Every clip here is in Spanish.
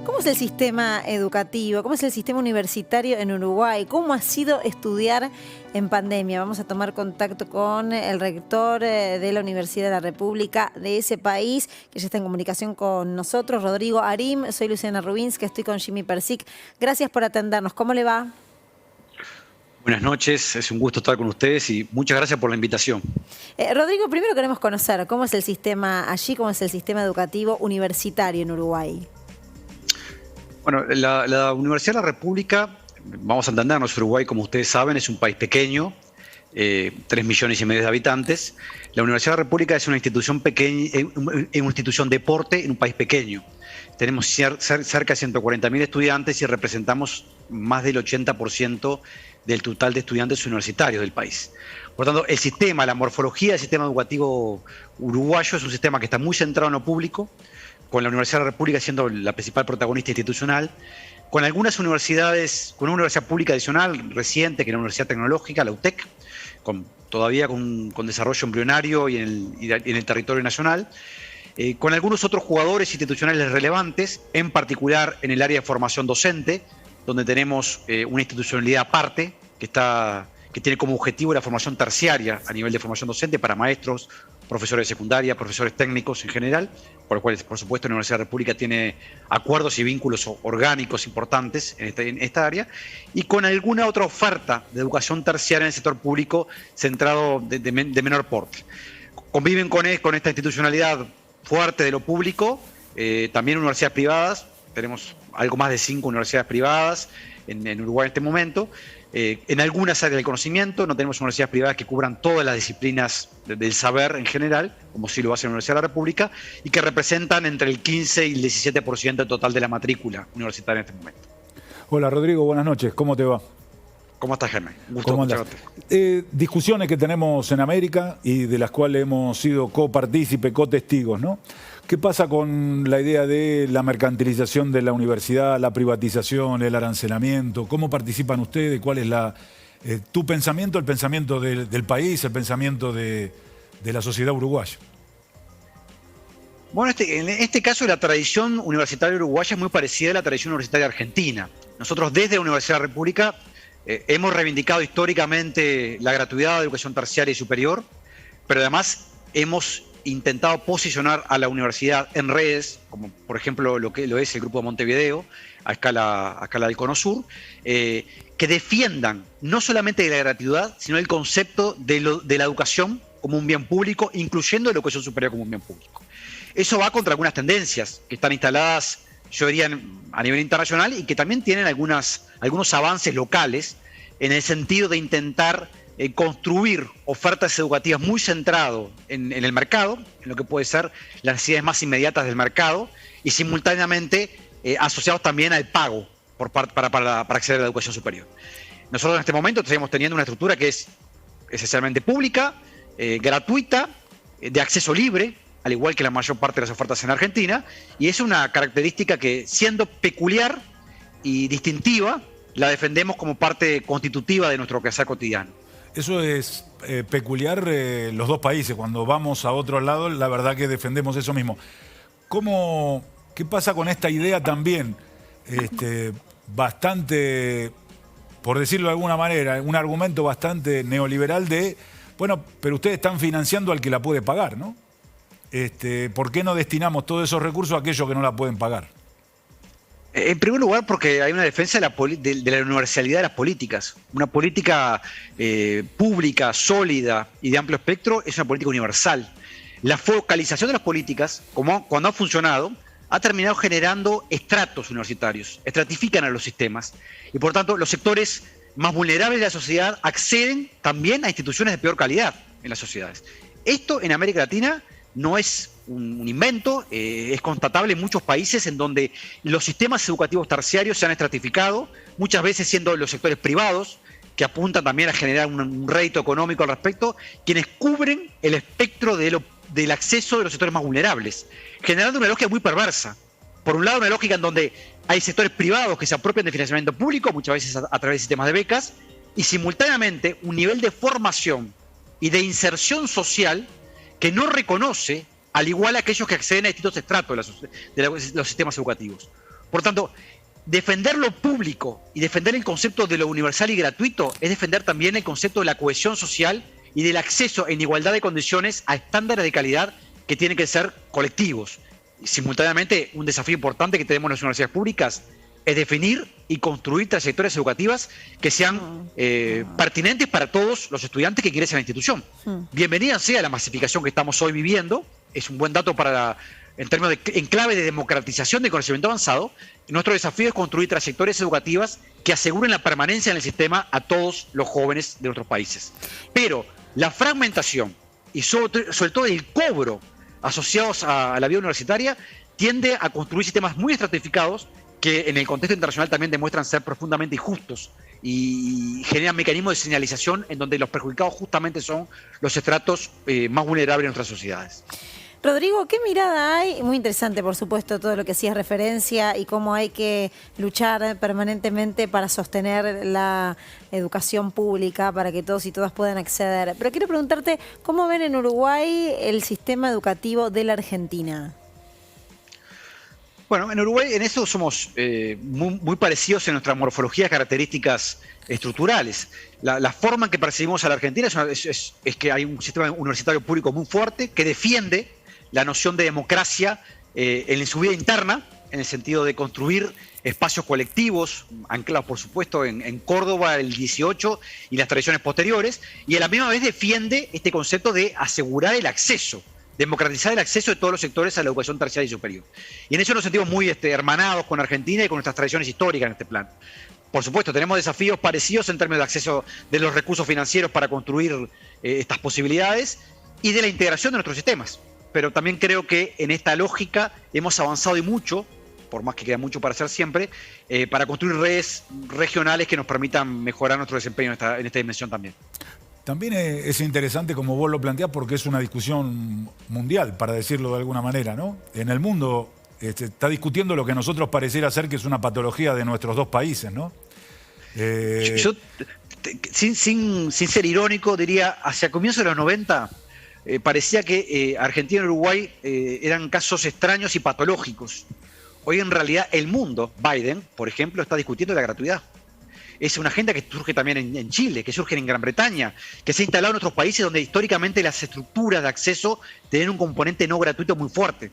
¿Cómo es el sistema educativo? ¿Cómo es el sistema universitario en Uruguay? ¿Cómo ha sido estudiar en pandemia? Vamos a tomar contacto con el rector de la Universidad de la República de ese país, que ya está en comunicación con nosotros, Rodrigo Arim. Soy Luciana Rubins, que estoy con Jimmy Persic. Gracias por atendernos. ¿Cómo le va? Buenas noches, es un gusto estar con ustedes y muchas gracias por la invitación. Rodrigo, primero queremos conocer cómo es el sistema allí, cómo es el sistema educativo universitario en Uruguay. Bueno, la Universidad de la República, vamos a entendernos, Uruguay, como ustedes saben, es un país pequeño, 3,5 millones de habitantes. La Universidad de la República es una institución pequeña, una institución deporte en un país pequeño. Tenemos cerca de 140.000 estudiantes y representamos más del 80% del total de estudiantes universitarios del país. Por lo tanto, el sistema, la morfología del sistema educativo uruguayo es un sistema que está muy centrado en lo público, con la Universidad de la República siendo la principal protagonista institucional, con algunas universidades, con una universidad pública adicional reciente, que es la Universidad Tecnológica, la UTEC, todavía con desarrollo embrionario y en el territorio nacional, con algunos otros jugadores institucionales relevantes, en particular en el área de formación docente, donde tenemos una institucionalidad aparte que tiene como objetivo la formación terciaria a nivel de formación docente para maestros, profesores de secundaria, profesores técnicos en general, por lo cual, por supuesto, la Universidad de la República tiene acuerdos y vínculos orgánicos importantes en esta área, y con alguna otra oferta de educación terciaria en el sector público centrado de menor porte. Conviven con esta institucionalidad fuerte de lo público, también universidades privadas. Tenemos algo más de 5 universidades privadas en Uruguay en este momento. En algunas áreas del conocimiento no tenemos universidades privadas que cubran todas las disciplinas del saber en general, como sí lo hace la Universidad de la República, y que representan entre el 15 y el 17% total de la matrícula universitaria en este momento. Hola Rodrigo, buenas noches, ¿cómo te va? ¿Cómo estás, Germán? Un gusto escucharte. Discusiones que tenemos en América y de las cuales hemos sido copartícipes, cotestigos, ¿no? ¿Qué pasa con la idea de la mercantilización de la universidad, la privatización, el arancelamiento? ¿Cómo participan ustedes? ¿Cuál es tu pensamiento, el pensamiento del país, el pensamiento de la sociedad uruguaya? Bueno, en este caso la tradición universitaria uruguaya es muy parecida a la tradición universitaria argentina. Nosotros desde la Universidad de la República hemos reivindicado históricamente la gratuidad de la educación terciaria y superior, pero además hemos intentado posicionar a la universidad en redes, como por ejemplo lo es el Grupo de Montevideo, a escala del Cono Sur, que defiendan no solamente la gratuidad, sino el concepto de la educación como un bien público, incluyendo la educación superior como un bien público. Eso va contra algunas tendencias que están instaladas, yo diría, a nivel internacional, y que también tienen algunos avances locales en el sentido de intentar construir ofertas educativas muy centrado en el mercado, en lo que puede ser las necesidades más inmediatas del mercado, y simultáneamente asociados también al pago para acceder a la educación superior. Nosotros en este momento seguimos teniendo una estructura que es esencialmente pública, gratuita, de acceso libre, al igual que la mayor parte de las ofertas en Argentina, y es una característica que, siendo peculiar y distintiva, la defendemos como parte constitutiva de nuestro quehacer cotidiano. Eso es peculiar los dos países. Cuando vamos a otro lado, la verdad que defendemos eso mismo. ¿Qué pasa con esta idea también? Bastante, por decirlo de alguna manera, un argumento bastante neoliberal de, bueno, pero ustedes están financiando al que la puede pagar, ¿no? ¿Por qué no destinamos todos esos recursos a aquellos que no la pueden pagar? En primer lugar, porque hay una defensa de la universalidad de las políticas. Una política pública, sólida y de amplio espectro es una política universal. La focalización de las políticas, cuando ha funcionado, ha terminado generando estratos universitarios, estratifican a los sistemas. Y por tanto, los sectores más vulnerables de la sociedad acceden también a instituciones de peor calidad en las sociedades. Esto en América Latina no es un invento, es constatable en muchos países en donde los sistemas educativos terciarios se han estratificado, muchas veces siendo los sectores privados, que apuntan también a generar un rédito económico al respecto, quienes cubren el espectro del acceso de los sectores más vulnerables, generando una lógica muy perversa. Por un lado, una lógica en donde hay sectores privados que se apropian de financiamiento público, muchas veces a través de sistemas de becas, y simultáneamente un nivel de formación y de inserción social que no reconoce, al igual a aquellos que acceden a distintos estratos de los sistemas educativos. Por tanto, defender lo público y defender el concepto de lo universal y gratuito es defender también el concepto de la cohesión social y del acceso en igualdad de condiciones a estándares de calidad que tienen que ser colectivos. Y simultáneamente, un desafío importante que tenemos en las universidades públicas es definir y construir trayectorias educativas que sean pertinentes para todos los estudiantes que ingresen a la institución. Bienvenida sea la masificación que estamos hoy viviendo, es un buen dato en términos en clave de democratización del conocimiento avanzado. Nuestro desafío es construir trayectorias educativas que aseguren la permanencia en el sistema a todos los jóvenes de nuestros países. Pero la fragmentación y sobre todo el cobro asociados a la vida universitaria tiende a construir sistemas muy estratificados que en el contexto internacional también demuestran ser profundamente injustos y generan mecanismos de señalización en donde los perjudicados justamente son los estratos más vulnerables de nuestras sociedades. Rodrigo, ¿qué mirada hay? Muy interesante, por supuesto, todo lo que hacías referencia y cómo hay que luchar permanentemente para sostener la educación pública, para que todos y todas puedan acceder. Pero quiero preguntarte, ¿cómo ven en Uruguay el sistema educativo de la Argentina? Bueno, en Uruguay en eso somos muy parecidos en nuestras morfologías, características estructurales. La forma en que percibimos a la Argentina es que hay un sistema universitario público muy fuerte que defiende la noción de democracia en su vida interna, en el sentido de construir espacios colectivos, anclados por supuesto en Córdoba el 18 y las tradiciones posteriores, y a la misma vez defiende este concepto de asegurar el acceso, democratizar el acceso de todos los sectores a la educación terciaria y superior. Y en eso nos sentimos muy hermanados con Argentina y con nuestras tradiciones históricas en este plan. Por supuesto, tenemos desafíos parecidos en términos de acceso de los recursos financieros para construir estas posibilidades y de la integración de nuestros sistemas. Pero también creo que en esta lógica hemos avanzado y mucho, por más que queda mucho para hacer siempre, para construir redes regionales que nos permitan mejorar nuestro desempeño en esta dimensión también. También es interesante como vos lo planteás porque es una discusión mundial, para decirlo de alguna manera, ¿no? En el mundo está discutiendo lo que a nosotros pareciera ser que es una patología de nuestros dos países, ¿no? Yo, sin ser irónico, diría, hacia comienzos de los 90, parecía que Argentina y Uruguay eran casos extraños y patológicos. Hoy en realidad el mundo, Biden, por ejemplo, está discutiendo la gratuidad. Es una agenda que surge también en Chile, que surge en Gran Bretaña, que se ha instalado en otros países donde históricamente las estructuras de acceso tienen un componente no gratuito muy fuerte.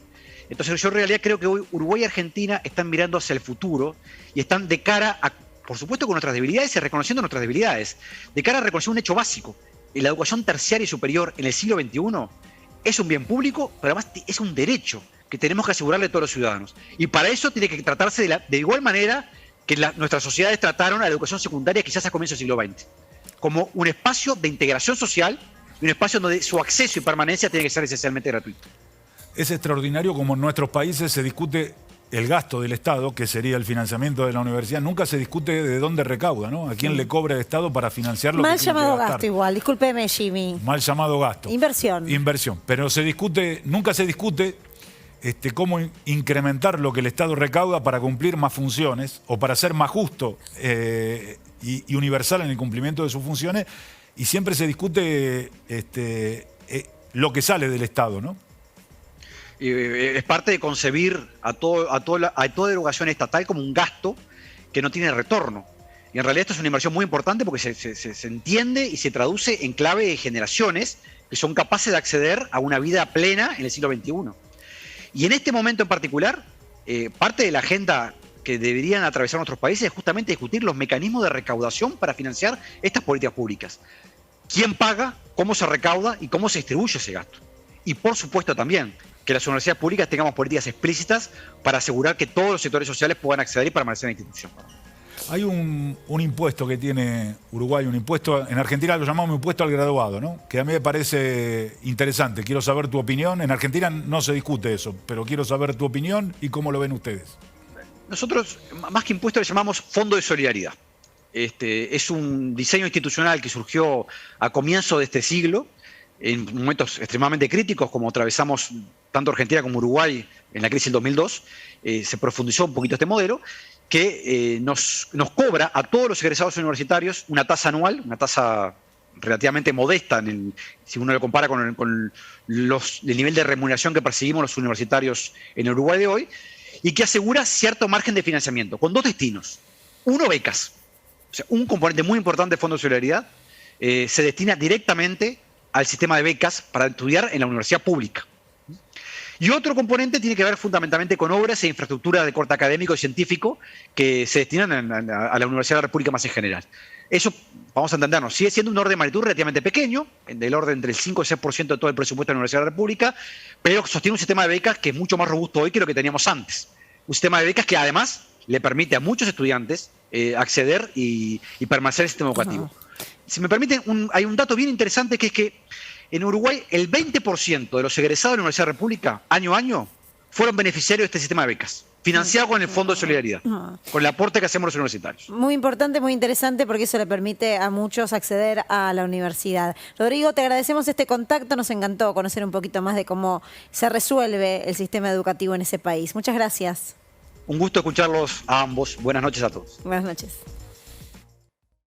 Entonces yo en realidad creo que hoy Uruguay y Argentina están mirando hacia el futuro y están de cara a, por supuesto con nuestras debilidades y reconociendo nuestras debilidades, de cara a reconocer un hecho básico. La educación terciaria y superior en el siglo XXI es un bien público, pero además es un derecho que tenemos que asegurarle a todos los ciudadanos. Y para eso tiene que tratarse de igual manera que nuestras sociedades trataron a la educación secundaria quizás a comienzos del siglo XX, como un espacio de integración social y un espacio donde su acceso y permanencia tiene que ser esencialmente gratuito. Es extraordinario como en nuestros países se discute el gasto del Estado, que sería el financiamiento de la universidad. Nunca se discute de dónde recauda, ¿no? A quién le cobra el Estado para financiar lo que tiene que gastar. Mal llamado gasto igual, discúlpeme, Jimmy. Mal llamado gasto. Inversión. Inversión. Pero nunca se discute cómo incrementar lo que el Estado recauda para cumplir más funciones o para ser más justo y universal en el cumplimiento de sus funciones, y siempre se discute lo que sale del Estado, ¿no? Es parte de concebir a toda erogación estatal como un gasto que no tiene retorno. Y en realidad esto es una inversión muy importante porque se entiende y se traduce en clave de generaciones que son capaces de acceder a una vida plena en el siglo XXI. Y en este momento en particular, parte de la agenda que deberían atravesar nuestros países es justamente discutir los mecanismos de recaudación para financiar estas políticas públicas. ¿Quién paga, cómo se recauda y cómo se distribuye ese gasto? Y por supuesto también que las universidades públicas tengamos políticas explícitas para asegurar que todos los sectores sociales puedan acceder y permanecer en la institución. Hay un impuesto que tiene Uruguay, un impuesto, en Argentina lo llamamos impuesto al graduado, ¿no? Que a mí me parece interesante. Quiero saber tu opinión. En Argentina no se discute eso, pero quiero saber tu opinión y cómo lo ven ustedes. Nosotros, más que impuesto, le llamamos Fondo de Solidaridad. Es un diseño institucional que surgió a comienzo de este siglo, en momentos extremadamente críticos, como atravesamos tanto Argentina como Uruguay en la crisis del 2002, se profundizó un poquito este modelo, que nos cobra a todos los egresados universitarios una tasa anual, una tasa relativamente modesta si uno lo compara con el nivel de remuneración que percibimos los universitarios en Uruguay de hoy, y que asegura cierto margen de financiamiento, con 2 destinos. Uno, becas. O sea, un componente muy importante del Fondo de Solidaridad se destina directamente al sistema de becas para estudiar en la universidad pública. Y otro componente tiene que ver fundamentalmente con obras e infraestructura de corte académico y científico que se destinan a la Universidad de la República más en general. Eso, vamos a entendernos, sigue siendo un orden de magnitud relativamente pequeño, del orden entre el 5 y el 6% de todo el presupuesto de la Universidad de la República, pero sostiene un sistema de becas que es mucho más robusto hoy que lo que teníamos antes. Un sistema de becas que además le permite a muchos estudiantes acceder y permanecer en el sistema educativo. Si me permiten, hay un dato bien interesante que es que en Uruguay el 20% de los egresados de la Universidad de la República, año a año, fueron beneficiarios de este sistema de becas, financiado con el Fondo de Solidaridad, con el aporte que hacemos los universitarios. Muy importante, muy interesante, porque eso le permite a muchos acceder a la universidad. Rodrigo, te agradecemos este contacto, nos encantó conocer un poquito más de cómo se resuelve el sistema educativo en ese país. Muchas gracias. Un gusto escucharlos a ambos. Buenas noches a todos. Buenas noches.